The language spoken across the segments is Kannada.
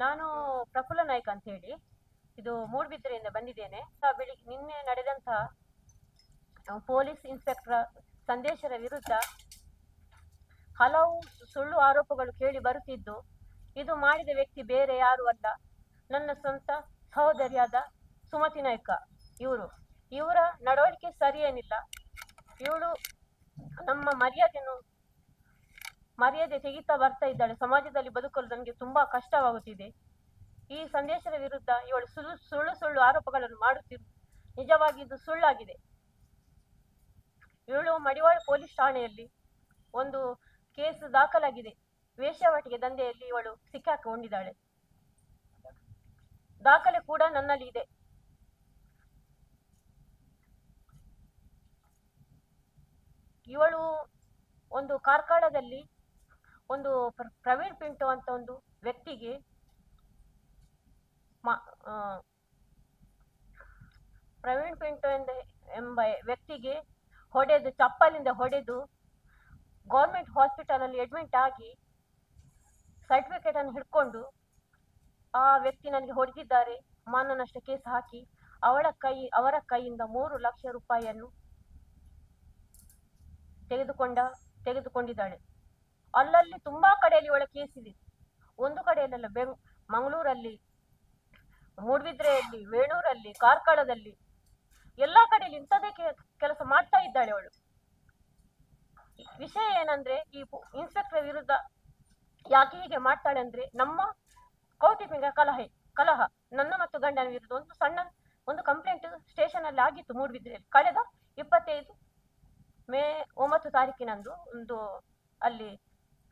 ನಾನು ಪ್ರಫುಲ್ಲ ನಾಯ್ಕ ಅಂತ ಹೇಳಿ ಇದು ಮೂಡುಬಿದಿರೆಯಿಂದ ಬಂದಿದ್ದೇನೆ. ಬೆಳಿಗ್ಗೆ ನಿನ್ನೆ ನಡೆದಂತಹ ಪೊಲೀಸ್ ಇನ್ಸ್ಪೆಕ್ಟರ್ ಸಂದೇಶರ ವಿರುದ್ಧ ಹಲವು ಸುಳ್ಳು ಆರೋಪಗಳು ಕೇಳಿ ಬರುತ್ತಿದ್ದು, ಇದು ಮಾಡಿದ ವ್ಯಕ್ತಿ ಬೇರೆ ಯಾರು ಅಲ್ಲ, ನನ್ನ ಸ್ವಂತ ಸಹೋದರಿಯಾದ ಸುಮತಿ ನಾಯ್ಕ. ಇವರ ನಡವಳಿಕೆ ಸರಿಯೇನಿಲ್ಲ. ಇವಳು ನಮ್ಮ ಮರ್ಯಾದೆ ತೆಗಿತಾ ಬರ್ತಾ ಇದ್ದಾಳೆ. ಸಮಾಜದಲ್ಲಿ ಬದುಕಲು ನನಗೆ ತುಂಬಾ ಕಷ್ಟವಾಗುತ್ತಿದೆ. ಈ ಸಂದೇಶದ ವಿರುದ್ಧ ಇವಳು ಸುಳ್ಳು ಆರೋಪಗಳನ್ನು ಮಾಡುತ್ತಿರು ನಿಜವಾಗಿ ಇದು ಸುಳ್ಳಾಗಿದೆ. ಇವಳು ಮಡಿವಾಳ ಪೊಲೀಸ್ ಠಾಣೆಯಲ್ಲಿ ಒಂದು ಕೇಸ್ ದಾಖಲಾಗಿದೆ. ವೇಶ್ಯಾವಾಟಿಕೆ ದಂಧೆಯಲ್ಲಿ ಇವಳು ಸಿಕ್ಕಾಕೊಂಡಿದ್ದಾಳೆ. ದಾಖಲೆ ಕೂಡ ನನ್ನಲ್ಲಿ ಇದೆ. ಇವಳು ಒಂದು ಕಾರ್ಕಳದಲ್ಲಿ ಒಂದು ಪ್ರವೀಣ್ ಪಿಂಟು ಅಂತ ಒಂದು ವ್ಯಕ್ತಿಗೆ ಎಂಬ ವ್ಯಕ್ತಿಗೆ ಚಪ್ಪಲಿಂದ ಹೊಡೆದು ಗೌರ್ಮೆಂಟ್ ಹಾಸ್ಪಿಟಲ್ ಅಲ್ಲಿ ಅಡ್ಮಿಟ್ ಆಗಿ ಸರ್ಟಿಫಿಕೇಟ್ ಅನ್ನು ಹಿಡ್ಕೊಂಡು ಆ ವ್ಯಕ್ತಿ ನನಗೆ ಹೊಡೆದಿದ್ದಾರೆ, ಮಾನನಷ್ಟ ಕೇಸ್ ಹಾಕಿ ಅವರ ಕೈಯಿಂದ 3 ಲಕ್ಷ ರೂಪಾಯಿಯನ್ನು ತೆಗೆದುಕೊಂಡಿದ್ದಾಳೆ. ಅಲ್ಲಲ್ಲಿ ತುಂಬಾ ಕಡೆಯಲ್ಲಿ ಇವಳ ಕೇಸ್ ಇದೆ. ಒಂದು ಕಡೆಯಲ್ಲೆಲ್ಲ ಮಂಗಳೂರಲ್ಲಿ, ಮೂಡುಬಿದ್ರೆಯಲ್ಲಿ, ವೇಣೂರಲ್ಲಿ, ಕಾರ್ಕಳದಲ್ಲಿ ಎಲ್ಲಾ ಕಡೆಯಲ್ಲಿ ಇಂಥದೇ ಕೆಲಸ ಮಾಡ್ತಾ ಇದ್ದಾಳೆ ಅವಳು. ವಿಷಯ ಏನಂದ್ರೆ, ಈ ಇನ್ಸ್ಪೆಕ್ಟರ್ ವಿರುದ್ಧ ಯಾಕೆ ಹೀಗೆ ಮಾಡ್ತಾಳೆ ಅಂದ್ರೆ, ನಮ್ಮ ಕೌಟುಂಬಿಕ ಕಲಹ ನನ್ನ ಮತ್ತು ಗಂಡನ ವಿರುದ್ಧ ಒಂದು ಕಂಪ್ಲೇಂಟ್ ಸ್ಟೇಷನ್ ಅಲ್ಲಿ ಆಗಿತ್ತು ಮೂಡುಬಿದ್ರೆಯಲ್ಲಿ. ಕಳೆದ 25 ಮೇ 9 ತಾರೀಕಿನಂದು ಒಂದು ಅಲ್ಲಿ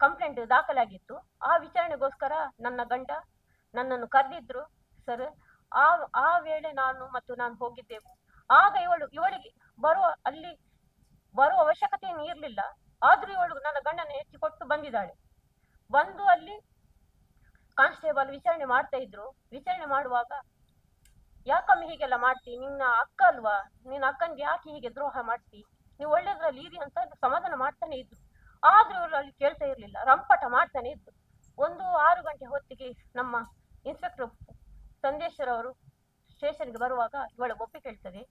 ಕಂಪ್ಲೇಂಟ್ ದಾಖಲಾಗಿತ್ತು. ಆ ವಿಚಾರಣೆಗೋಸ್ಕರ ನನ್ನ ಗಂಡ ನನ್ನನ್ನು ಕರೆದಿದ್ರು ಸರ್. ಆ ವೇಳೆ ನಾನು ಹೋಗಿದ್ದೆವು. ಆಗ ಇವಳಿಗೆ ಬರುವ ಅವಶ್ಯಕತೆ ಏನು ಇರಲಿಲ್ಲ. ಆದ್ರೂ ಇವಳು ನನ್ನ ಗಂಡನ ಎತ್ತಿಕೊಟ್ಟು ಬಂದಿದ್ದಾಳೆ. ಬಂದು ಅಲ್ಲಿ ಕಾನ್ಸ್ಟೇಬಲ್ ವಿಚಾರಣೆ ಮಾಡ್ತಾ ಇದ್ರು. ವಿಚಾರಣೆ ಮಾಡುವಾಗ, ಯಾಕಮ್ಮಿ ಹೀಗೆಲ್ಲ ಮಾಡ್ತಿ, ನಿನ್ನ ಅಕ್ಕ ಅಲ್ವಾ, ನಿನ್ನ ಅಕ್ಕನಿಗೆ ಯಾಕೆ ಹೀಗೆ ದ್ರೋಹ ಮಾಡ್ತಿ, ನೀವು ಒಳ್ಳೇದ್ರಲ್ಲಿ ಇರಿ ಅಂತ ಸಮಾಧಾನ ಮಾಡ್ತಾನೆ ಇದ್ರು. ಆದ್ರೂ ಇವಳು ಅಲ್ಲಿ ಕೇಳ್ತಾ ಇರ್ಲಿಲ್ಲ, ರಂಪಟ ಮಾಡ್ತಾನೆ ಇದ್ರು. 6 ಗಂಟೆ ಹೊತ್ತಿಗೆ ನಮ್ಮ ಇನ್ಸ್ಪೆಕ್ಟರ್ ಸಂದೇಶರ್ ಅವರು ಸ್ಟೇಷನ್ಗೆ ಬರುವಾಗ ಇವಳ ಬೊಬ್ಬೆ ಕೇಳ್ತದೆ.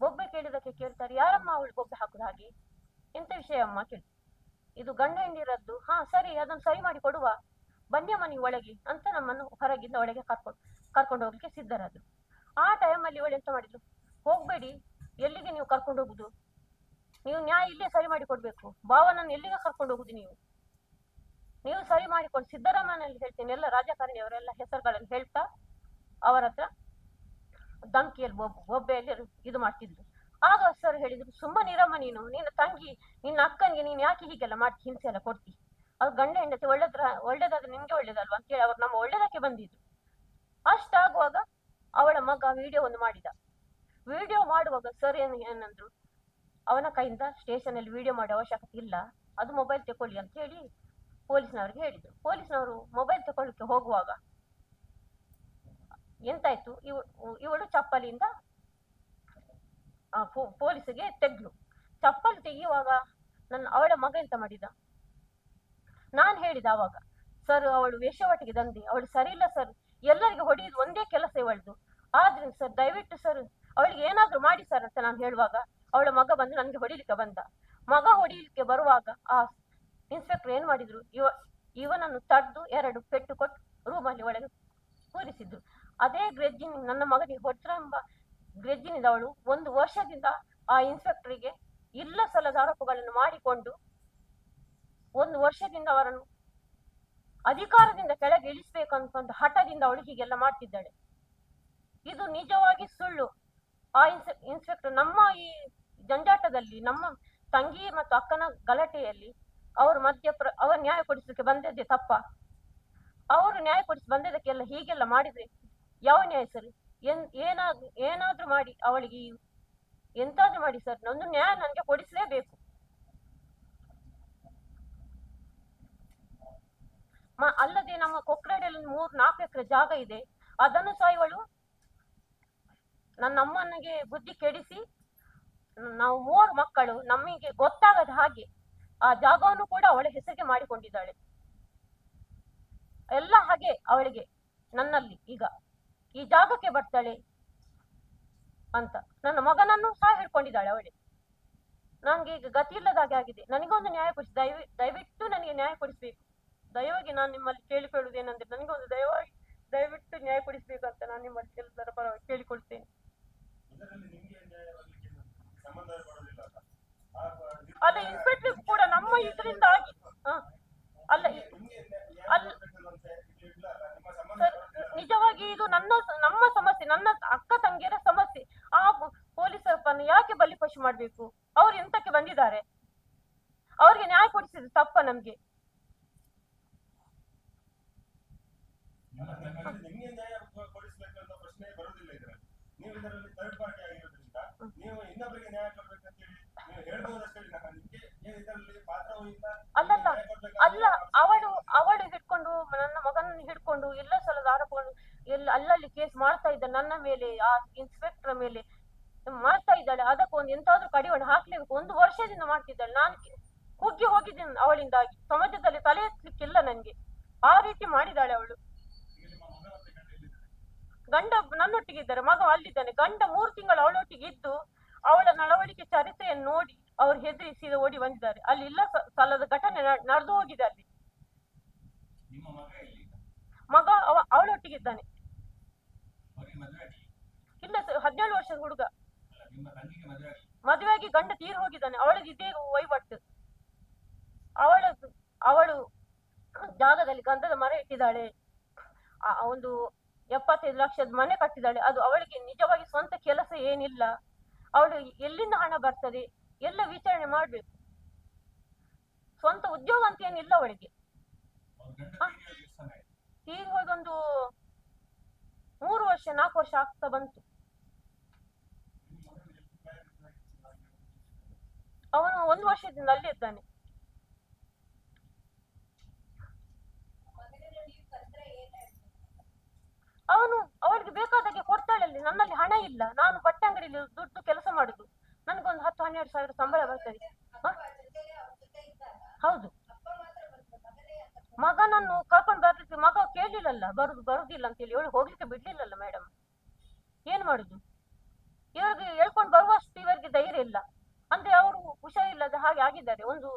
ಬೊಬ್ಬೆ ಕೇಳಿದಕ್ಕೆ ಕೇಳ್ತಾರೆ, ಯಾರಮ್ಮ ಅವಳು ಬೊಬ್ಬೆ ಹಾಕುದು ಹಾಗೆ, ಎಂತ ವಿಷಯ ಅಮ್ಮ ಕೇಳಿ. ಇದು ಗಂಡ ಹೆಂಡಿರದ್ದು. ಹಾ ಸರಿ, ಅದನ್ನು ಸರಿ ಮಾಡಿ ಕೊಡುವ, ಬನ್ನಿಯಮ್ಮ ನೀವು ಒಳಗೆ ಅಂತ ನಮ್ಮನ್ನು ಹೊರಗಿಂದ ಒಳಗೆ ಕರ್ಕೊಂಡು ಹೋಗ್ಲಿಕ್ಕೆ ಸಿದ್ಧರಾದ್ರು. ಆ ಟೈಮಲ್ಲಿ ಇವಳು ಎಂತ ಮಾಡಿದ್ರು, ಹೋಗ್ಬೇಡಿ, ಎಲ್ಲಿಗೆ ನೀವು ಕರ್ಕೊಂಡು ಹೋಗುದು, ನೀವು ನ್ಯಾಯ ಇಲ್ಲೇ ಸರಿ ಮಾಡಿ ಕೊಡ್ಬೇಕು, ಭಾವನನ್ನು ಎಲ್ಲಿಗೆ ಕರ್ಕೊಂಡು ಹೋಗುದು, ನೀವು ಸರಿ ಮಾಡಿಕೊಂಡು ಸಿದ್ದರಾಮಯ್ಯನಲ್ಲಿ ಹೇಳ್ತೇನೆ, ಎಲ್ಲ ರಾಜಕಾರಣಿಯವರೆಲ್ಲ ಹೆಸರುಗಳನ್ನು ಹೇಳ್ತಾ ಅವರ ಹತ್ರ ಧಮ್ಕಿಯಲ್ಲಿ ಬೊಬ್ಬೆಯಲ್ಲಿ ಇದು ಮಾಡ್ತಿದ್ರು. ಆಗ ಸರ್ ಹೇಳಿದ್ರು, ಸುಮ್ಮನಿರಮ್ಮ, ನಿನ್ನ ತಂಗಿ ನಿನ್ನ ಅಕ್ಕನಿಗೆ ನೀನು ಯಾಕೆ ಹೀಗೆಲ್ಲ ಮಾಡಿ ಹಿಂಸೆ ಎಲ್ಲ ಕೊಡ್ತಿ, ಅದು ಗಂಡ ಹೆಂಡತಿ ಒಳ್ಳೇದಾದ್ರೆ ನಿನ್ಗೆ ಒಳ್ಳೇದಲ್ವಾ ಅಂತೇಳಿ ಅವ್ರು ನಮ್ಮ ಒಳ್ಳೇದಕ್ಕೆ ಬಂದಿದ್ರು. ಅಷ್ಟಾಗುವಾಗ ಅವಳ ಮಗ ವಿಡಿಯೋ ಒಂದು ಮಾಡಿದ. ವಿಡಿಯೋ ಮಾಡುವಾಗ ಸರ್ ಏನಂದ್ರು, ಅವನ ಕೈಯಿಂದ ಸ್ಟೇಷನ್ ಅಲ್ಲಿ ವಿಡಿಯೋ ಮಾಡೋ ಅವಶ್ಯಕತೆ ಇಲ್ಲ, ಅದು ಮೊಬೈಲ್ ತಗೊಳ್ಳಿ ಅಂತ ಹೇಳಿ ಪೊಲೀಸ್ನವ್ರಿಗೆ ಹೇಳಿದ್ರು. ಪೊಲೀಸ್ನವರು ಮೊಬೈಲ್ ತಗೊಳ್ಳಿಕ್ಕೆ ಹೋಗುವಾಗ ಎಂತಾಯ್ತು, ಇವಳು ಚಪ್ಪಲಿಂದ ಪೊಲೀಸಿಗೆ ತೆಗ್ಲು. ಚಪ್ಪಲಿ ತೆಗೆಯುವಾಗ ಅವಳ ಮಗ ಎಂತ ಮಾಡಿದ, ನಾನು ಹೇಳಿದ ಅವಾಗ, ಸರ್ ಅವಳು ವೇಶ್ಯಾವಾಟಿಕೆ ದಂಧೆ, ಅವಳು ಸರಿ ಇಲ್ಲ ಸರ್, ಎಲ್ಲರಿಗೆ ಹೊಡೆಯುದು ಒಂದೇ ಕೆಲಸ ಇವಳದು, ಆದ್ರೆ ಸರ್ ದಯವಿಟ್ಟು ಸರ್ ಅವಳಿಗೆ ಏನಾದ್ರೂ ಮಾಡಿ ಸರ್ ಅಂತ ನಾನು ಹೇಳುವಾಗ ಅವಳ ಮಗ ಬಂದು ನನಗೆ ಹೊಡಿಲಿಕ್ಕೆ ಬಂದ. ಮಗ ಹೊಡಿಲಿಕ್ಕೆ ಬರುವಾಗ ಆ ಇನ್ಸ್ಪೆಕ್ಟರ್ ಏನ್ ಮಾಡಿದ್ರು, ಇವನನ್ನು ತಡ್ದು 2 ಪೆಟ್ಟು ಕೊಟ್ಟು ರೂಮಲ್ಲಿ ಒಳಗೆ ಕೂರಿಸಿದ್ರು. ಅದೇ ಗ್ರೆಜ್ಜಿನ ನನ್ನ ಮಗನಿಗೆ ಹೊಡೆಂಬ ಗ್ರೆಜ್ಜಿನಿಂದ ಅವಳು 1 ವರ್ಷದಿಂದ ಆ ಇನ್ಸ್ಪೆಕ್ಟರ್ಗೆ ಇಲ್ಲ ಸಲ್ಲದ ಆರೋಪಗಳನ್ನು ಮಾಡಿಕೊಂಡು 1 ವರ್ಷದಿಂದ ಅವರನ್ನು ಅಧಿಕಾರದಿಂದ ಕೆಳಗೆ ಇಳಿಸ್ಬೇಕಂತ ಒಂದು ಹಠದಿಂದ ಅವಳು ಹೀಗೆಲ್ಲ ಮಾಡ್ತಿದ್ದಾಳೆ. ಇದು ನಿಜವಾಗಿ ಸುಳ್ಳು. ಆ ಇನ್ಸ್ಪೆಕ್ಟರ್ ನಮ್ಮ ಈ ಜಂಜಾಟದಲ್ಲಿ, ನಮ್ಮ ತಂಗಿ ಮತ್ತು ಅಕ್ಕನ ಗಲಾಟೆಯಲ್ಲಿ ಅವರು ಅವರು ನ್ಯಾಯ ಕೊಡಿಸಲಿಕ್ಕೆ ಬಂದದ್ದೇ ತಪ್ಪ. ಅವರು ನ್ಯಾಯ ಕೊಡಿಸಿ ಬಂದದಕ್ಕೆಲ್ಲ ಹೀಗೆಲ್ಲ ಮಾಡಿದ್ರೆ ಯಾವ ನ್ಯಾಯ ಸರ್? ಏನಾದ್ರೂ ಮಾಡಿ ಅವಳಿಗೆ ಎಂತಾದ್ರೂ ಮಾಡಿ ಸರ್, ಒಂದು ನ್ಯಾಯ ನನಗೆ ಕೊಡಿಸಲೇಬೇಕು. ಅಲ್ಲದೆ ನಮ್ಮ ಕೊಕ್ರಡೆಯಲ್ಲಿ 3-4 ಎಕರೆ ಜಾಗ ಇದೆ, ಅದನ್ನು ಸಹ ಇವಳು ನನ್ನ ಅಮ್ಮನಿಗೆ ಬುದ್ಧಿ ಕೆಡಿಸಿ, ನಾವು 3 ಮಕ್ಕಳು, ನಮಗೆ ಗೊತ್ತಾಗದ ಹಾಗೆ ಆ ಜಾಗವನ್ನು ಕೂಡ ಅವಳ ಹೆಸರಿಗೆ ಮಾಡಿಕೊಂಡಿದ್ದಾಳೆ. ಎಲ್ಲ ಹಾಗೆ ಅವಳಿಗೆ ನನ್ನಲ್ಲಿ ಈಗ ಈ ಜಾಗಕ್ಕೆ ಬರ್ತಾಳೆ ಅಂತ. ನನ್ನ ಮಗನನ್ನು ಸಹ ಹಿಡ್ಕೊಂಡಿದ್ದಾಳೆ ಅವಳೆ. ನನಗೆ ಈಗ ಗತಿ ಇಲ್ಲದಾಗೆ ಆಗಿದೆ. ನನಗೊಂದು ನ್ಯಾಯ ಕೊಡಿಸಿ, ದಯವಿಟ್ಟು ನನಗೆ ನ್ಯಾಯ ಕೊಡಿಸ್ಬೇಕು. ದಯವಾಗಿ ನಾನು ನಿಮ್ಮಲ್ಲಿ ಕೇಳಿಕೊಳ್ಳುವುದೇನೆಂದ್ರೆ, ನನಗೊಂದು ದಯವಿಟ್ಟು ನ್ಯಾಯ ಕೊಡಿಸ್ಬೇಕಂತ ನಾನು ನಿಮ್ಮಲ್ಲಿ ಎಲ್ಲರ ಪರವಾಗಿ ಕೇಳಿಕೊಳ್ತೇನೆ. ಅಲ್ಲ, ಇನ್ಸ್ಪೆಕ್ಟರ್ ಕೂಡ ನಮ್ಮ ಇದರಿಂದಾಗಿ ಅಲ್ಲ ಅಲ್ಲ ಸರ್, ನಿಜವಾಗಿ ಇದು ನಮ್ಮ ಸಮಸ್ಯೆ, ನನ್ನ ಅಕ್ಕ ತಂಗಿಯರ ಸಮಸ್ಯೆ. ಆ ಪೊಲೀಸರನ್ನು ಯಾಕೆ ಬಲಿಪಶು ಮಾಡ್ಬೇಕು? ಅವ್ರು ಎಂತಕ್ಕೆ ಬಂದಿದ್ದಾರೆ? ಅವ್ರಿಗೆ ನ್ಯಾಯ ಕೊಡಿಸಿದ್ರೆ ತಪ್ಪ ನಮ್ಗೆ? ಅಲ್ಲಲ್ಲ ಅಲ್ಲ, ಅವಳು ಹಿಡ್ಕೊಂಡು ನನ್ನ ಮಗನನ್ನು ಹಿಡ್ಕೊಂಡು ಎಲ್ಲ ಸಲದ ಆರೋಪಗಳು ಅಲ್ಲಲ್ಲಿ ಕೇಸ್ ಮಾಡ್ತಾ ಇದ್ದ ನನ್ನ ಮೇಲೆ, ಆ ಇನ್ಸ್ಪೆಕ್ಟರ್ ಮೇಲೆ ಮಾಡ್ತಾ ಇದ್ದಾಳೆ. ಅದಕ್ಕೊಂದು ಎಂತಾದ್ರೂ ಕಡಿವಾಣ ಹಾಕ್ಲೇಬೇಕು. 1 ವರ್ಷದಿಂದ ಮಾಡ್ತಿದ್ದಾಳೆ. ನಾನು ಕುಗ್ಗಿ ಹೋಗಿದ್ದೀನಿ ಅವಳಿಂದಾಗಿ. ಸಮಾಜದಲ್ಲಿ ತಲೆ ಎತ್ತಲಿಕ್ಕಿಲ್ಲ ನನ್ಗೆ. ಆ ರೀತಿ ಮಾಡಿದಾಳೆ ಅವಳು. ಗಂಡ ನನ್ನೊಟ್ಟಿಗೆ ಇದ್ದಾರೆ, ಮಗ ಅಲ್ಲಿದ್ದಾನೆ. ಗಂಡ 3 ತಿಂಗಳು ಅವಳೊಟ್ಟಿಗೆ ಇದ್ದು ಅವಳ ನಡವಳಿಕೆ ಚರಿತ್ರೆಯನ್ನು ನೋಡಿ ಅವ್ರು ಹೆದರಿಸಿ ಓಡಿ ಬಂದಿದ್ದಾರೆ. ಅಲ್ಲಿ ಇಲ್ಲ ಸಲ್ಲದ ಘಟನೆ ನಡೆದು ಹೋಗಿದೆ ಅಲ್ಲಿ. ಮಗ ಅವಳೊಟ್ಟಿಗಿದ್ದಾನೆ. ಇಲ್ಲ ಸರ್, 17 ವರ್ಷದ ಹುಡುಗ. ಮದುವೆಯಾಗಿ ಗಂಡ ತೀರ್ ಹೋಗಿದ್ದಾನೆ. ಅವಳಿಗೆ ಇದೇ ವಹಿವಾಟು. ಅವಳು ಜಾಗದಲ್ಲಿ ಗಂಧದ ಮರ ಇಟ್ಟಿದ್ದಾಳೆ. ಒಂದು 75 ಲಕ್ಷದ ಮನೆ ಕಟ್ಟಿದ್ದಾಳೆ. ಅದು ಅವಳಿಗೆ ನಿಜವಾಗಿ ಸ್ವಂತ ಕೆಲಸ ಏನಿಲ್ಲ. ಅವಳು ಎಲ್ಲಿಂದ ಹಣ ಬರ್ತದೆ ಎಲ್ಲ ವಿಚಾರಣೆ ಮಾಡ್ಬೇಕು. ಸ್ವಂತ ಉದ್ಯೋಗ ಅಂತ ಏನಿಲ್ಲ ಅವಳಿಗೆ. ತೀರ್ ಹೋದೊಂದು 3 ವರ್ಷ 4 ವರ್ಷ ಆಗ್ತಾ ಬಂತು. ಅವನು 1 ವರ್ಷದಿಂದ ಅಲ್ಲಿ ಇದ್ದಾನೆ. ಅವಳಿಗೆ ಬೇಕಾದಾಗೆ ಕೊಡ್ತಾಳಲ್ಲಿ. ನನ್ನಲ್ಲಿ ಹಣ ಇಲ್ಲ. ನಾನು ಬಟ್ಟೆ ಅಂಗಡಿಯಲ್ಲಿ ದುಡ್ಡು ಕೆಲಸ ಮಾಡುದು. ನನಗೊಂದು 10-12 ಸಾವಿರ ಸಂಬಳ ಬರ್ತದೆ. ಹೌದು. ಮಗನನ್ನು ಕರ್ಕೊಂಡು ಬರ್ಲಿಕ್ಕೆ ಮಗ ಕೇಳಲಿಲ್ಲಲ್ಲ, ಬರುದಿಲ್ಲ ಅಂತ ಹೇಳಿ. ಇವಳು ಹೋಗ್ಲಿಕ್ಕೆ ಬಿಡ್ಲಿಲ್ಲಲ್ಲ ಮೇಡಮ್. ಏನ್ ಮಾಡುದು? ಇವರಿಗೆ ಹೇಳ್ಕೊಂಡು ಬರುವಷ್ಟು ಇವರಿಗೆ ಧೈರ್ಯ ಇಲ್ಲ. ಅಂದ್ರೆ ಅವರು ಹುಷಾರಿಲ್ಲದ ಹಾಗೆ ಆಗಿದ್ದಾರೆ. ಒಂದು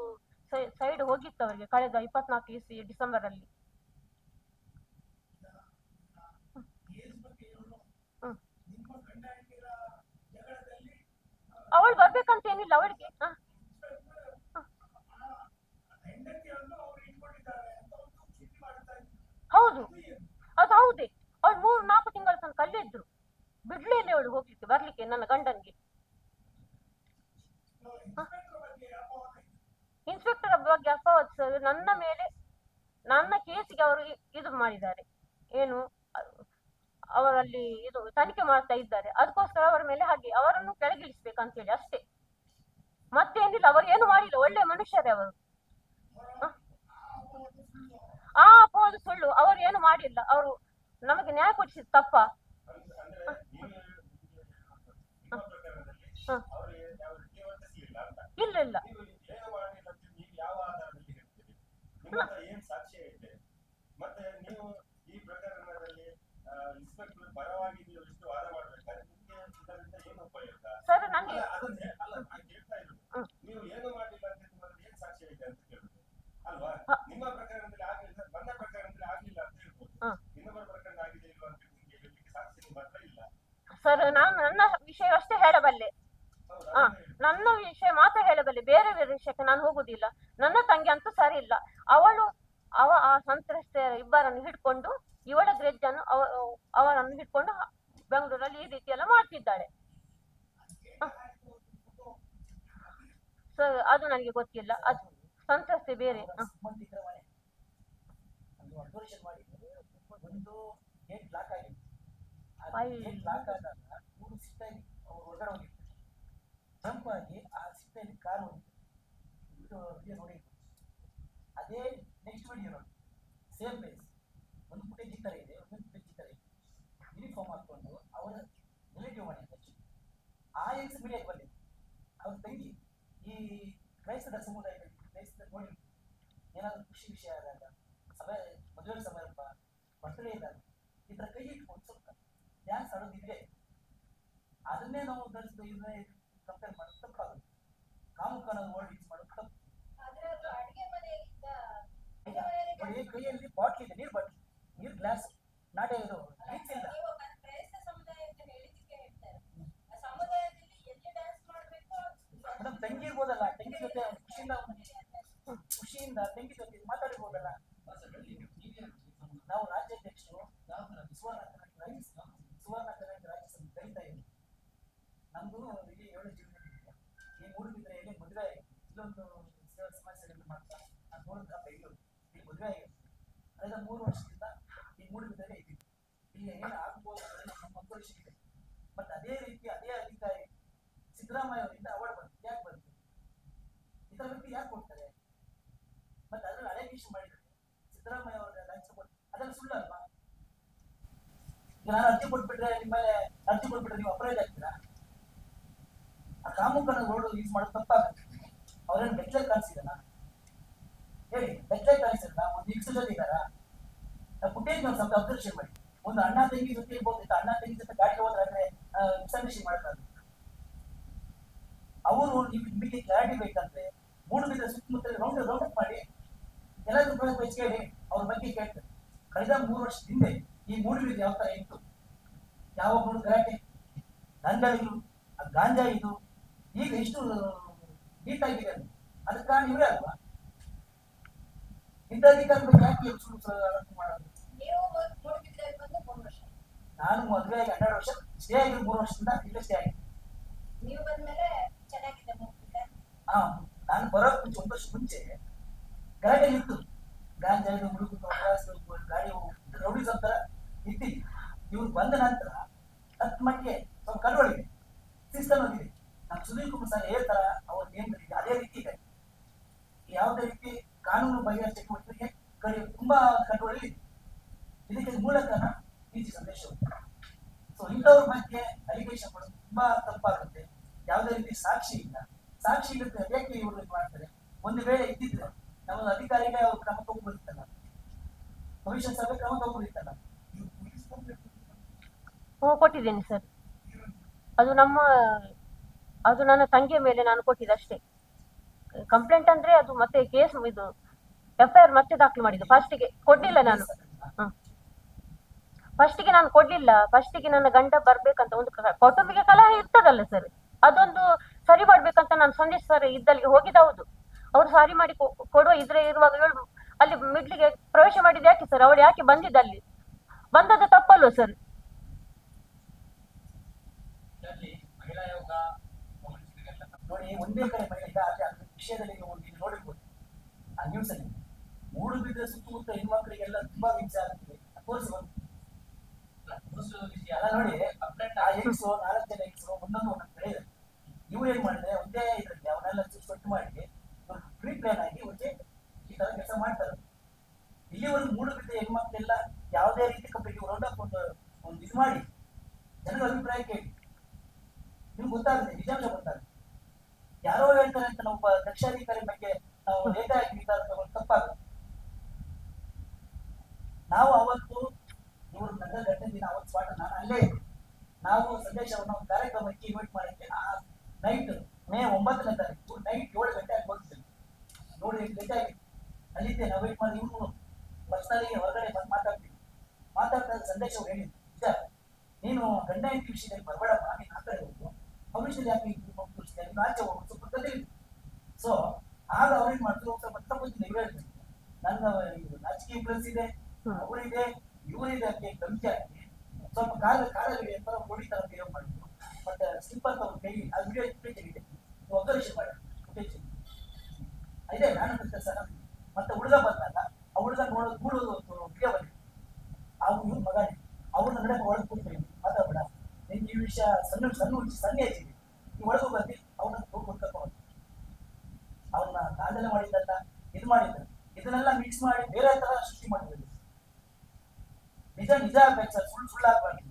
ಸೈಡ್ ಹೋಗಿತ್ತು ಅವರಿಗೆ ಕಳೆದ 24 ಡಿಸೆಂಬರ್ ಅಲ್ಲಿ. ಅವಳು ಬರ್ಬೇಕಂತ ಏನಿಲ್ಲ ಅವಳಿಗೆ. ಹೌದು, ಅದು ಹೌದೇ. ಅವಳು 3-4 ತಿಂಗಳ ತನಕ ಅಲ್ಲೇ ಇದ್ರು. ಬಿಡ್ಲಿಲ್ಲ ಅವಳು ಹೋಗ್ಲಿಕ್ಕೆ ಬರ್ಲಿಕ್ಕೆ ನನ್ನ ಗಂಡನ್ಗೆ. ಇನ್ಸ್ಪೆಕ್ಟರ್ ಬಗ್ಗೆ ಅಪವಾದ ನನ್ನ ಮೇಲೆ, ನನ್ನ ಕೇಸಿಗೆ ಅವರು ಇದು ಮಾಡಿದ್ದಾರೆ. ಏನು ಅವರಲ್ಲಿ ಇದು ತನಿಖೆ ಮಾಡ್ತಾ ಇದ್ದಾರೆ. ಅದಕ್ಕೋಸ್ಕರ ಅವರ ಮೇಲೆ ಹಾಗೆ ಅವರನ್ನು ಕೆಳಗಿಳಿಸ್ಬೇಕಂತ ಹೇಳಿ ಅಷ್ಟೇ, ಮತ್ತೇನಿಲ್ಲ. ಅವರು ಏನು ಮಾಡಿಲ್ಲ, ಒಳ್ಳೆ ಮನುಷ್ಯರೇ ಅವರು. ಆ ಅಪವಾದ ಸುಳ್ಳು. ಅವರು ಏನು ಮಾಡಿಲ್ಲ. ಅವರು ನಮಗೆ ನ್ಯಾಯ ಕೊಡಿಸಿದ ತಪ್ಪ. ಇಲ್ಲ ಇಲ್ಲ, ಸರ್ ನನಗೆ ಸರ್, ನಾನು ನನ್ನ ವಿಷಯ ಅಷ್ಟೇ ಹೇಳಬಲ್ಲೆ. ನನ್ನ ವಿಷಯ ಮಾತ್ರ ಹೇಳಬಲ್ಲೆ, ಬೇರೆ ವಿಷಯಕ್ಕೆ ನಾನು ಹೋಗುದಿಲ್ಲ. ನನ್ನ ತಂಗಿ ಅಂತೂ ಸರಿ ಇಲ್ಲ. ಆ ಸಂತ್ರಸ್ತೆಯರ ಇಬ್ಬರನ್ನು ಹಿಡ್ಕೊಂಡು, ಇವಳ ಗ್ರೆಜ್ಜನ್ನು ಅವರನ್ನು ಹಿಡ್ಕೊಂಡು ಬೆಂಗಳೂರಲ್ಲಿ ಈ ರೀತಿ ಎಲ್ಲ ಮಾಡ್ತಿದ್ದಾಳೆ. ಸರ್ ಅದು ನನಗೆ ಗೊತ್ತಿಲ್ಲ. ಅದು ಸಂತ್ರಸ್ತೆ ಬೇರೆ. ಜಂಪ್ ಆಗಿ ಆ ಸಿಪ್ಪೆಯಲ್ಲಿ ಕಾರು ವಿಡಿಯೋ ನೋಡಿ. ಅದೇ ನೆಕ್ಸ್ಟ್ ವಿಡಿಯೋ ನೋಡಿ, ಸೇಮ್ ಪ್ಲೇಸ್. ಒಂದು ಫುಟೇಜ್ ಈ ಥರ ಇದೆ, ಒಂದು ಫುಟೇಜ್ ಈ ಥರ ಇದೆ. ಯೂನಿಫಾರ್ಮ್ ಹಾಕೊಂಡು ಅವರ ರಿಲೇಟಿವ್ ಮನೆ ಆ ಎಕ್ಸ್ ಮೀಡಿಯಾಗೆ ಬಂದಿದೆ. ಅವ್ರ ತಂಗಿ ಈ ಕ್ರೈಸ್ತರ ಸಮುದಾಯದಲ್ಲಿ ನೋಡಿ, ಏನಾದರೂ ಖುಷಿ ವಿಷಯ ಆದಾಗ, ಮದುವೆ ಸಮಾರಂಭ, ಬರ್ತಡೇ ಇದ್ದಾಗ ಈ ಇದರ ಕೈ ಇಟ್ಕೊಂಡು ಸ್ವಲ್ಪ ಡ್ಯಾನ್ಸ್ ಆಡೋದಿದೆ, ಅದನ್ನೇ ನಾವು ಧರಿಸಿದ ಇದನ್ನೇ ಕಂಪೇರ್ ಮಾಡೋದು ತಪ್ಪಾಗುತ್ತೆ. ಕಾಮುಕನ ವರ್ಡ್ ಯೂಸ್ ಮಾಡೋದು ತಪ್ಪು. ನೋಡಿ, ಕೈಯಲ್ಲಿ ಬಾಟ್ಲಿ ಇದೆ, ನೀರು ಬಾಟ್ಲಿ, ನೀರು ಗ್ಲಾಸ್, ನಾಟೆ ಇದು ಡ್ರಿಂಕ್ಸ್ ಇಲ್ಲ. ಮೇಡಮ್ ತಂಗಿ ಇರ್ಬೋದಲ್ಲ, ತಂಗಿ ಜೊತೆ ಖುಷಿಯಿಂದ ತಂಗಿ ಜೊತೆ ಮಾತಾಡಿರ್ಬೋದಲ್ಲ. ನಾವು ರಾಜ್ಯಾಧ್ಯಕ್ಷರು ಸುವರ್ಣ ಕರ್ನಾಟಕ ರಾಜ್ಯಸಭೆ ಕರೀತಾ ಇದ್ದೀವಿ. ನಮ್ದು ಇಲ್ಲಿ 7 ಜಿಲ್ಲೆ, ಈ ಮೂಡುಬಿದಿರೆಯಲ್ಲಿ ಮದುವೆ ಆಗಿದೆ. ಇಲ್ಲೊಂದು ಸಮಾಜ ಸೇವೆ ಮಾಡ್ತಾ ನಾನು ನೋಡಿದ ಬೆಂಗಳೂರು ಇಲ್ಲಿ ಮದುವೆ ಆಗಿದೆ. ಕಳೆದ 3 ವರ್ಷದಿಂದ ಈ ಮೂಡುಬಿದಿರೆ ಇದ್ದೀವಿ. ಇಲ್ಲಿ ಏನು ಆಗ್ಬೋದು ನಮ್ಮ ಮಕ್ಕಳಿದೆ. ಬಟ್ ಅದೇ ರೀತಿ ಅದೇ ಅಧಿಕಾರಿ ಸಿದ್ದರಾಮಯ್ಯ ಅವರಿಂದ ಅವಾರ್ಡ್ ಬಂತು. ಯಾಕೆ ಬಂತು? ಇತರ ವ್ಯಕ್ತಿ ಯಾಕೆ ಕೊಡ್ತಾರೆ? ಮತ್ತೆ ಅದ್ರಲ್ಲಿ ಅಲೆಗೇಷನ್ ಮಾಡಿದ್ರೆ ಸಿದ್ದರಾಮಯ್ಯ ಅವರ ರಾಜ್ಯ ಅದೆಲ್ಲ ಸುಳ್ಳಲ್ವಾ? ಈಗ ನಾನು ಅರ್ಜಿ ಕೊಟ್ಬಿಟ್ರೆ ನಿಮ್ಮ ಮೇಲೆ ಅರ್ಜಿ ಕೊಟ್ಬಿಟ್ರೆ ನೀವು ಅಪರಾಧ ಆಗ್ತೀರಾ? ಆ ಕಾಮುಕನ ರೋಡ್ ಯೂಸ್ ಮಾಡೋದು ತಪ್ಪಾಗುತ್ತೆ. ಅವ್ರೇನು ಬೆಚ್ಚಲೆ ಕಾಣಿಸಿದಲ್ಲ ಹೇಳಿ, ಬೆಚ್ಚಲೆ ಕಾಣಿಸಿಲ್ಲ. ಒಂದು ಇಕ್ಸ್ ಜೊತೆ ಇದ್ದಾರಾ? ಫುಟೇಜ್ ನಾವು ಸ್ವಲ್ಪ ಅಬ್ಸರ್ವೇಷನ್ ಮಾಡಿ. ಒಂದು ಅಣ್ಣ ತಂಗಿ ಜೊತೆ ಇರ್ಬೋದು, ಅಣ್ಣ ತಂಗಿ ಜೊತೆ ಗಾಡಿ ಹೋದ್ರೆ ಎಕ್ಸಾಮಿನೇಷನ್ ಮಾಡ್ತಾರೆ. ಅವರು ನಿಮಗೆ ಕ್ಲಾರಿಟಿ ಬೇಕಂದ್ರೆ ಮೂಡುಬಿದಿರೆ ಸುತ್ತಮುತ್ತ ರೌಂಡ್ ಅಪ್ ಮಾಡಿ ಎಲ್ಲಾದ್ರೂ ಕೇಳಿ, ಅವ್ರ ಬಗ್ಗೆ ಕೇಳ್ತಾರೆ. ಕಳೆದ 3 ವರ್ಷದ ಹಿಂದೆ ಈ ಮೂಡುಬಿದಿರೆ ಯಾವ ತರ ಇತ್ತು, ಯಾವಾಗ ಗಲಾಟೆ, ದಂಧೆಗಳು, ಗಾಂಜಾ ಇದು ಈಗ ಎಷ್ಟು ನೀಟ್ ಆಗಿದೆ. ಅದಕ್ಕೆ ಕಾರಣ ಇವರೇ ಅಲ್ವಾ? ಇಂಥ ಅಧಿಕಾರಿ ಬಗ್ಗೆ ಯಾಕೆ ಮಾಡೋದು? ನಾನು ಮದುವೆ ಆಗಿ 12 ವರ್ಷ, ಸ್ಟೇ ಆಗಿರೋ 3 ವರ್ಷದಿಂದ ಇಲ್ಲೇ ಸ್ಟೇ ಆಗಿದೆ. ಹಾ, ನಾನು ಬರೋಕ್ ಮುಂಚೆ 1 ವರ್ಷ ಮುಂಚೆ ಗಲಾಟೆ ಇತ್ತು. ಗಾಂಜಾ ಇದು ಹುಡುಗರು ಗಾಡಿ ರೌಡಿಸಂ ತರ ಇತ್ತಿತ್ತು. ಇವ್ರು ಬಂದ ನಂತರ ತಕ್ಕ ಮಟ್ಟಿಗೆ ಸ್ವಲ್ಪ ಕಟ್ವಳಿಗೆ ಸಿಸ್ಟಮ್ ಆಗಿದೆ. ನಮ್ಮ ಸುನೀಲ್ ಕುಮಾರ್ ಸರ್ ಹೇಳ್ತಾರ ಅವ್ರ ನೇಮಗಳಿದೆ, ಅದೇ ರೀತಿ ಇದೆ. ಯಾವುದೇ ರೀತಿ ಕಾನೂನು ಬಗೆಹರಿಸ ಚಟುವಟಿಕೆಗೆ ತುಂಬಾ ಕಟ್ವಳಿ ಇದೆ. ಇದಕ್ಕೆ ಮೂಲ ಕಾರಣ ಪಿಜಿ ಸಂದೇಶ. ಸೊ ಇಂಥವ್ರ ಬಗ್ಗೆ ಅಲಿಗೇಷನ್ ಮಾಡೋದು ತುಂಬಾ ತಪ್ಪಾಗುತ್ತೆ. ಯಾವುದೇ ರೀತಿ ಸಾಕ್ಷಿ ಇಲ್ಲ. ಸಾಕ್ಷಿ ಇರುತ್ತೆ ಯಾಕೆ ಇವರು ಮಾಡ್ತಾರೆ? ಒಂದು ವೇಳೆ ಇದ್ದಿದ್ರೆ ನಮ್ಮ ಅಧಿಕಾರಿಗೆ ಅವ್ರು ಕ್ರಮ ತಗೊಂಡ್ಬಿಡ್ತಲ್ಲ, ಕಮಿಷನ್ ಸಭೆ ಕ್ರಮ ತಗೊಂಡ್ಬಿಡ್ತಲ್ಲ. ಕೊಟ್ಟಿದ್ದೇನೆ ಸರ್. ಅದು ನನ್ನ ತಂಗಿಯ ಮೇಲೆ ನಾನು ಕೊಟ್ಟಿದ್ದಷ್ಟೇ. ಕಂಪ್ಲೇಂಟ್ ಅಂದ್ರೆ ಅದು ಮತ್ತೆ ಕೇಸ್ ಇದು FIR ಮತ್ತೆ ದಾಖಲು ಮಾಡಿದ್ದು. ಫಸ್ಟಿಗೆ ಕೊಡ್ಲಿಲ್ಲ ನಾನು. ಫಸ್ಟಿಗೆ ನಾನು ಕೊಡ್ಲಿಲ್ಲ. ಫಸ್ಟಿಗೆ ನನ್ನ ಗಂಡ ಬರ್ಬೇಕಂತ ಒಂದು ಕೌಟುಂಬಿಕ ಕಲಹ ಇರ್ತದಲ್ಲ ಸರ್, ಅದೊಂದು ಸರಿ ಮಾಡ್ಬೇಕಂತ ನಾನು ಸಂದೇಶ್ ಸರ್ ಇದ್ದಲ್ಲಿಗೆ ಹೋಗಿದ್ದು. ಹೌದು, ಅವ್ರು ಸಾರಿ ಮಾಡಿ ಕೊಡುವ ಇದ್ರೆ ಇರುವಾಗ ಇವಳು ಅಲ್ಲಿ ಮಿಡ್ಲಿಗೆ ಪ್ರವೇಶ ಮಾಡಿದ್ದು ಯಾಕೆ ಸರ್? ಅವಳು ಯಾಕೆ ಬಂದಿದ್ದ? ಅಲ್ಲಿ ಬಂದದ್ದು ತಪ್ಪಲ್ವ ಸರ್? ನೋಡಿ, ಒಂದೇ ಕಡೆ ಮಹಿಳೆ ವಿಷಯದಲ್ಲಿ ನೋಡಿರ್ಬೋದು ಆ ನ್ಯೂಸ್ ಅಲ್ಲಿ. ಮೂಡುಬಿದಿರೆ ಸುತ್ತಮುತ್ತ ಹೆಣ್ಮಕ್ಳಿಗೆಲ್ಲ ತುಂಬಾ ಹಿಂಸೆ ಆಗ್ತದೆ. ಅಲ್ಲ ನೋಡಿ, ಆ ಹೆಂಗ್ಸು 4 ಜನ ಹೆಂಗ್ಸರು ಒಂದೊಂದು ಹೇಳಿದ್ರು. ಇವ್ರು ಏನ್ ಮಾಡಿದ್ರೆ ಒಂದೇ ಇದರಲ್ಲಿ ಅವನ್ನೆಲ್ಲ ಸೊಟ್ಟು ಮಾಡಿ ಪ್ರೀ ಪ್ಲಾನ್ ಆಗಿ ಒಂದೇ ಈ ತರ ಕೆಲಸ ಮಾಡ್ತಾರೆ. ಇಲ್ಲಿವರೆಗೂ ಮೂಡುಬಿದಿರೆ ಹೆಣ್ಮಕ್ಳೆಲ್ಲ ಯಾವುದೇ ರೀತಿ ಕಂಪ್ಲೀಟ್ ರೌಂಡ್ ಅಪ್ ಒಂದು ಇದು ಮಾಡಿ ಜನರ ಅಭಿಪ್ರಾಯ ಕೇಳಿ ನಿಮ್ಗೆ ಗೊತ್ತಾಗುತ್ತೆ, ನಿಜಾಂಶ ಗೊತ್ತಾಗುತ್ತೆ. ಯಾರೋ ಹೇಳ್ತಾರೆ ಅಂತ ನಾವು ದಕ್ಷಾಧಿಕಾರಿ ಬಗ್ಗೆ ನಾವು ಲೇಖ ಹಾಕಿ ತಪ್ಪಾಗುತ್ತೆ. ನಾವು ಅವತ್ತು ಇವರು ನನ್ನ ಗಂಟೆ ದಿನ ಅವತ್ತು ಸ್ಪಾಟ್ ನಾನು ಅಲ್ಲೇ ಇದ್ದೆ. ನಾವು ಸಂದೇಶವನ್ನು ಕಾರ್ಯಕ್ರಮಕ್ಕೆ ಇನ್ವೈಟ್ ಮಾಡಕ್ಕೆ ನೈಟ್ ಮೇ 9ನೇ ತಾರೀಕು ನೈಟ್ 7 ಗಂಟೆ ಆಗಿ ಹೋಗ್ತೇನೆ. ನೋಡಿ 8 ಗಂಟೆ ಆಗಿದೆ ಅಲ್ಲಿದ್ದೆ. ನಾವು ವೇಟ್ ಮಾಡಿ ಇವ್ರು ಬಸ್ನಲ್ಲಿ ಹೊರಗಡೆ ಬಂದು ಮಾತಾಡ್ತಾ ಸಂದೇಶ ಅವ್ರು ಹೇಳಿದ್ರು, ನಿಜ ನೀನು ಗಂಡ ಹೆಂಡತಿ ವಿಷಯದಲ್ಲಿ ಬರಬೇಡಪ್ಪ, ನೀನು ಆ ಕಡೆ ಹೋಗು, ಭವಿಷ್ಯದಲ್ಲಿ ಯಾಕೆ ತೋರಿಸ್ತೀಯ, ನೀನು ಆಚೆ ಹೋಗು ಸ್ವಲ್ಪ ಕಲಿಯಿತು. ಸೊ ಆಗ ಅವ್ರೇನ್ ಮಾಡಿದ್ರು, ಸ್ವಲ್ಪ ತಪ್ಪು ನೀವು ಹೇಳ್ತೀನಿ, ನನ್ನ ರಾಜಕೀಯ ಇಂಪ್ರೆಸ್ ಇದೆ, ಅವರಿದೆ ಇವರಿದೆ ಅಂತ ಗಂಟೆ ಹಾಕಿ ಸ್ವಲ್ಪ ಕಾಲಲ್ಲಿ ಎಂತ ಹೊಡಿತಾರ ಬಿಹೇವ್ ಮಾಡಿದ್ರು. ಮತ್ತೆ ಸ್ಲಿಪ್ಪರ್ ತಗೊಂಡು ಕೈ ಆ ವಿಡಿಯೋ ಫುಟೇಜ್ ಇದೆ, ನೀವು ಅಬ್ಸರ್ವೇಷನ್ ಮಾಡಿ. ಫುಟೇಜ್ ಇದೆ ನಾನು ಸರ್. ಮತ್ತೆ ಹುಡುಗ ಬಂದಾಗ ಆ ಹುಡುಗ ನೋಡೋದು ವಿಡಿಯೋ ಬಂದಿದೆ. ಇವ್ರ ಮಗ ಅವ್ರನ್ನ ನಡೆ ಒಳಗೆ ಕೂತ್ಕೊಳ್ಳಿ, ಮಾತಾಡ್ಬೇಡ, ನಿಮ್ಗೆ ಈ ವಿಷಯ ಸಣ್ಣ ಹೆಚ್ಚಿದೆ, ನೀವು ಒಳಗೂ ಬಂದು ಅವ್ರನ್ನ ಕೊಡ್ಕೊಂಡು ಅವ್ರನ್ನ ದಾಂಧಲೆ ಮಾಡಿದ್ದಲ್ಲ ಇದು ಮಾಡಿದ್ದ ಇದನ್ನೆಲ್ಲ ಮಿಕ್ಸ್ ಮಾಡಿ ಬೇರೆ ತರ ಸೃಷ್ಟಿ ಮಾಡಿದ್ರು. ನಿಜ ಆಗ್ಬೇಕು ಸರ್, ಸುಳ್ಳು ಆಗ್ಬಾರ್ದು.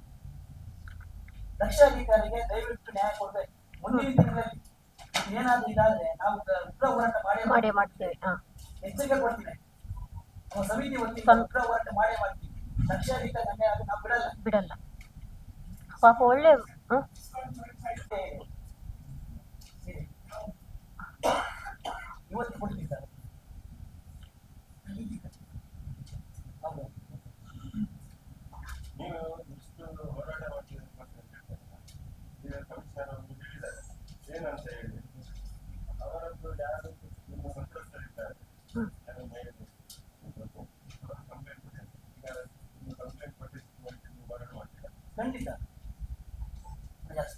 ರಕ್ಷಾಧಿಕಾರಿಗೆ ದಯವಿಟ್ಟು ನ್ಯಾಯ ಕೊಡ್ಬೇಕು. ಮುಂದಿನ ದಿನಗಳಲ್ಲಿ ಏನಾದ್ರೂ ಇದಾದ್ರೆ ನಾವು ಉಗ್ರ ಹೋರಾಟ ಮಾಡ್ತೇವೆ. ಎಚ್ಚರಿಕೆ ಕೊಡ್ತೀನಿ, ನಮ್ಮ ಸಮಿತಿ ವತಿಯಿಂದ ಉಗ್ರ ಹೋರಾಟ ಮಾಡೇ ಮಾಡ್ತೀವಿ. ಲಕ್ಷಾಧಿಕ ಅನ್ಯಾಯ ಅದು ನಾವು ಬಿಡಲ್ಲ. ಬಿಡಲ್ಲ. ಪಾಪ ಒಳ್ಳೆ ಇವತ್ತು ಕೊಡ್ತಿದ್ದಾರೆ. ಹೌದು. ನೀವು ಇಷ್ಟು ಹೋರಾಟ ಮಾಡ್ತೀರಿ ಈಗ ಕಮಿಷನರ್ ಅವರು ಹೇಳಿದ್ದಾರೆ ಏನಂತ ಹೇಳಿ ಅವರದ್ದು ಯಾರು ನಿಮ್ಮ ಸಂತ್ರಸ್ತರಿದ್ದಾರೆ ಕಂಪ್ಲೇಂಟ್ ಕೊಟ್ಟಿದ್ದಾರೆ. ಈಗ ನೀವು ಕಂಪ್ಲೇಂಟ್ ಕೊಟ್ಟು ನೀವು ಹೋರಾಟ ಮಾಡ್ತೀರಾ? ಖಂಡಿತ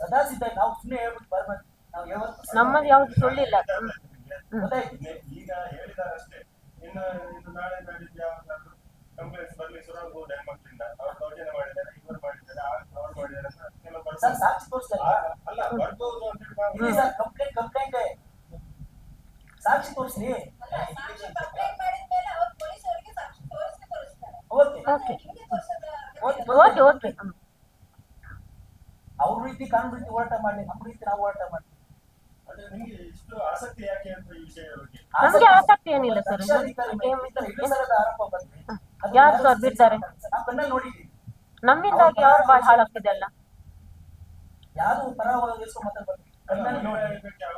ಸದಾ ಸಿದ್ಧ. ನಾವು ಸುಮ್ಮನೆ ಹೇಳ್ಬಿಟ್ಟು ಬರ್ಬೇಕು. ನಾವು ಯಾವತ್ತು ನಮ್ಮದು ಯಾವ್ದು ಸುಳ್ಳಿಲ್ಲ. ಗೊತ್ತಾಯ್ತು. ಈಗ ಹೇಳಿದ್ದಾರೆ ಅಷ್ಟೇ. ಇನ್ನು ನಾಳೆ ನಾಡಿದ್ದು ಯಾವ್ದಾದ್ರು ಕಂಪ್ಲೇಂಟ್ಸ್ ಬರ್ಲಿ ಸುರಂಗೂಡ್ ಹೆಣ್ಮಕ್ಳಿಂದ ಅವ್ರು ದೌರ್ಜನ್ಯ ಮಾಡಿದ್ದಾರೆ, ಇವರು ಮಾಡಿದ್ದಾರೆ, ಅವ್ರು ಮಾಡಿದ್ದಾರೆ ಅಂತ ಕೆಲವು ಸರ್ ಬರ್ತಾರೆ. ಸಾಕ್ಷಿ ತೋರಿಸಲ್ಲ. ಅಲ್ಲ ಬರ್ಬೋದು ಅಂತ ಹೇಳಿ ನಾವು ಇಲ್ಲಿ ಸರ್ ಕಂಪ್ಲೇಂಟ್ ಸಾಕ್ಷಿ ತೋರಿಸಿ. Okay okay. ಅವ್ರ ರೀತಿ ಕಾನೂನು ರೀತಿ ಹೋರಾಟ ಮಾಡ್ಲಿ, ನಮ್ಮ ರೀತಿ ನಾವು ಹೋರಾಟ ಮಾಡ್ತೀವಿ. ಅಂದ್ರೆ ನಿಮ್ಗೆ ಇಷ್ಟು ಆಸಕ್ತಿ ಯಾಕೆ ಅಂತ ಈ ವಿಷಯದ ಬಗ್ಗೆ? ನಮ್ಗೆ ಆಸಕ್ತಿ ಏನಿಲ್ಲ ಸರ್. ಲಕ್ಷಾಧಿಕಾರಿ ಇಳಿಸಲಾದ ಆರೋಪ ಬಂದ್ರೆ ಅದು ಯಾರು ಸರ್ ಬಿಡ್ತಾರೆ? ನಾವು ಕಣ್ಣಲ್ಲಿ ನೋಡಿದ್ದೀವಿ. ನಮ್ಮಿಂದಾಗಿ ಅವ್ರ ಬಾಳ್ ಹಾಳಾಗ್ತಿದೆ ಅಲ್ಲ. ಯಾರು ಪರವಾಗಿ ಮಾತಾಡ್ಬಾರ್ದು. ಕಣ್ಣಲ್ಲಿ ನೋಡಿ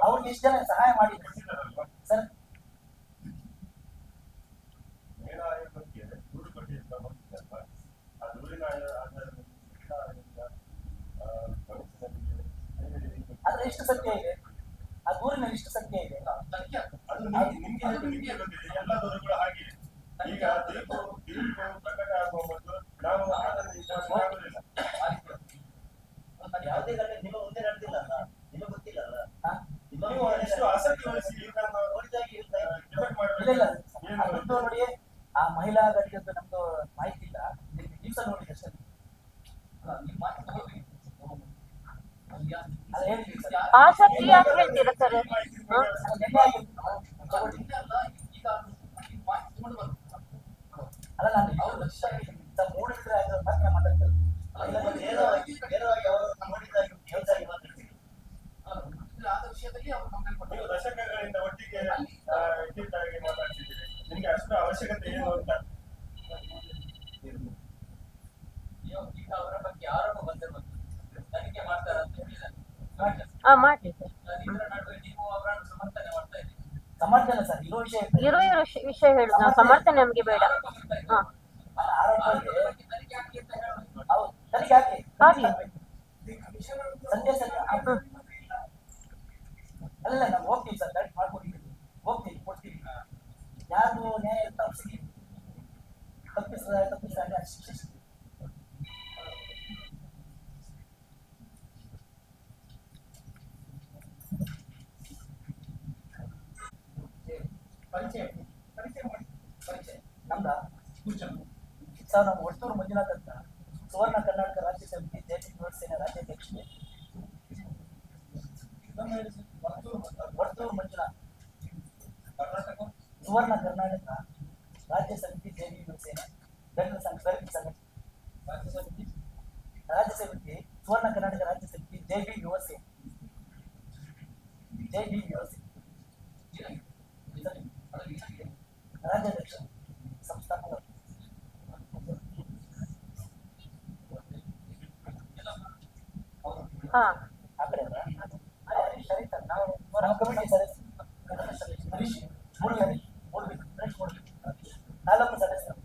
ಅವ್ರಿಗೆ ಎಷ್ಟು ಜನ ಸಹಾಯ ಮಾಡಿದ್ದಾರೆ ಸರ್. ಮಹಿಳಾ ಆಯೋಗಕ್ಕೆ ದೂರು ಕೊಟ್ಟಿದ್ದ ಬಂದಿದ್ದಲ್ವಾ, ಆ ದೂರಿನ ಆಧಾರದ ಆದ್ರೆ ಎಷ್ಟು ಸತ್ಯ ಇದೆ? ಆ ದೂರಿನಲ್ಲಿ ಎಷ್ಟು ಸತ್ಯ ಇದೆ? ಅದು ನಿಮ್ಗೆ ಗೊತ್ತಿದೆ. ಎಲ್ಲ ದೂರುಗಳು ಹಾಗೆ. ಈಗ ತೀರ್ಪು ಪ್ರಕಟ ಆಗುವ ಮೊದಲು ನಾವು ಅದನ್ನು ವಿಶ್ವಾಸ ಮಾಡುವುದಿಲ್ಲ. ಯಾವುದೇ ಘಟನೆ ನಿಮ್ಮ ಮುಂದೆ ನಡೆದಿಲ್ಲ, ನಿಮಗೆ ಗೊತ್ತಿಲ್ಲ. ನೀವು ಎಷ್ಟು ಆಸಕ್ತಿ ವಹಿಸಿ ನೋಡಿ, ಆ ಮಹಿಳಾ ಘಟಕದ ನಮ್ದು ಮಾಹಿತಿ ಇಲ್ಲ. ದಿವಸ ನೋಡಿ ಅಷ್ಟೇ. ಆಸಕ್ತಿ ಯಾಕೆ ಹೇಳ್ತೀರಾ ಸರ್? ಅಲ್ಲ ನಾನು ಮೂಡಿದ್ರೆ ಮಾತ್ರ ಮಾತಾಡ್ತಾರೆ. ನೀವು ದಶಕಗಳಿಂದ ಒಟ್ಟಿಗೆ ಇಟ್ಟಿದ್ದಾಗಿ ಮಾತಾಡ್ತಿದ್ದೀರಿ. ನಿಮ್ಗೆ ಅಷ್ಟು ಅವಶ್ಯಕತೆ ಏನು ಅಂತ? ಅವರ ಬಗ್ಗೆ ಆರೋಪ ಬಂದಿರುವುದು ತನಿಖೆ ಮಾಡ್ತಾರೆ ಅಂತ ಹೇಳಿದ್ದಾರೆ. ಮಾಡ್ಲಿ ಸರ್. ನೀವು ಅವರನ್ನು ಸಮರ್ಥನೆ ಮಾಡ್ತಾ ಇದ್ದೀರಿ. ಸಮರ್ಥನೆ ಸರ್ ಇರೋ ವಿಷಯ ಇರೋ ವಿಷಯ ಹೇಳುದು ನಾವು. ಸಮರ್ಥನೆ ನಮ್ಗೆ ಬೇಡ. ತನಿಖೆ ಹಾಕಿ ಸಂಜೆ ಸರ್. ಅಲ್ಲ ನಾವು ಹೋಗ್ತೀವಿ ಸರ್, ಕರೆಕ್ಟ್ ಮಾಡ್ಕೊಡ್ತೀವಿ, ಹೋಗ್ತೀವಿ, ಕೊಡ್ತೀವಿ. ಯಾರು ನ್ಯಾಯ ತಪ್ಪಿಸಿದ್ರೆ ಶಿಕ್ಷೆ. ನಮ್ದ ಸರ್, ನಮ್ಮ ಒಟ್ಟೂರು ಮಂಜುನಾಥ್ ಅಂತ ಸುವರ್ಣ ಕರ್ನಾಟಕ ರಾಜ್ಯ ಸಮಿತಿ ಜೈನ ಯುವಸೇನೆ ರಾಜ್ಯಾಧ್ಯಕ್ಷರು. ಒಟ್ಟೂರು ಮಂಜುನಾಥ್, ಸುವರ್ಣ ಕರ್ನಾಟಕ ರಾಜ್ಯ ಸಮಿತಿ ಜೈನ ಯುವಸೇನೆ ದಲಿತ ಸಂಘ ರಾಜ್ಯ ಸಮಿತಿ ಸುವರ್ಣ ಕರ್ನಾಟಕ ರಾಜ್ಯ ಸಮಿತಿ ಜೈವಿ ಯುವಸೇನೆ ರಾಜ್ಯಾಧ್ಯಕ್ಷ ಸಂಸ್ಥಾಪಕ. ಆ ಕಡೆ ಸರಿ ಸರ್. ನಾವು ಕಮಿಟಿ ಸದಸ್ಯ ನಾಲ್ಕು ಸದಸ್ಯರು.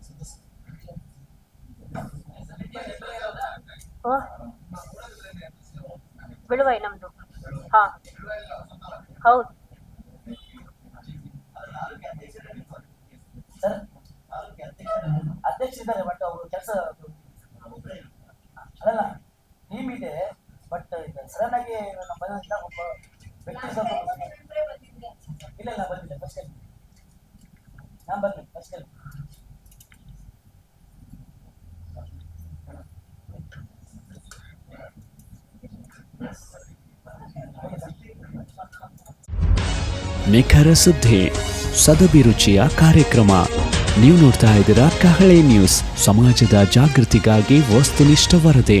ಬಿಳುವಾಯಿ ನಮ್ದು. ಹಾ ಹೌದು ಸರ್. ಅಧ್ಯಕ್ಷರಿದ್ದಾರೆ, ಬಟ್ ಅವರು ಕೆಲಸ ಅಲ್ಲ, ಟೀಮ್ ಇದೆ. ಬಟ್ ಸಡನ್ ಆಗಿ ನಮ್ಮ ಬಂದ ಒಬ್ಬ ವ್ಯಕ್ತಿ ಇಲ್ಲ ಬಂದಿಲ್ಲ. ಫಸ್ಟ್ ಟೈಮ್ ನಾನು ಬಂದಿಲ್ಲ. ಫಸ್ಟ್ ಟೈಮ್ ನಿಖರ ಸುದ್ದಿ, ಸದಭಿರುಚಿಯ ಕಾರ್ಯಕ್ರಮ. ನೀವು ನೋಡ್ತಾ ಇದ್ದೀರಾ ಕಹಳೆ ನ್ಯೂಸ್, ಸಮಾಜದ ಜಾಗೃತಿಗಾಗಿ ವಸ್ತುನಿಷ್ಠ ವರದಿ.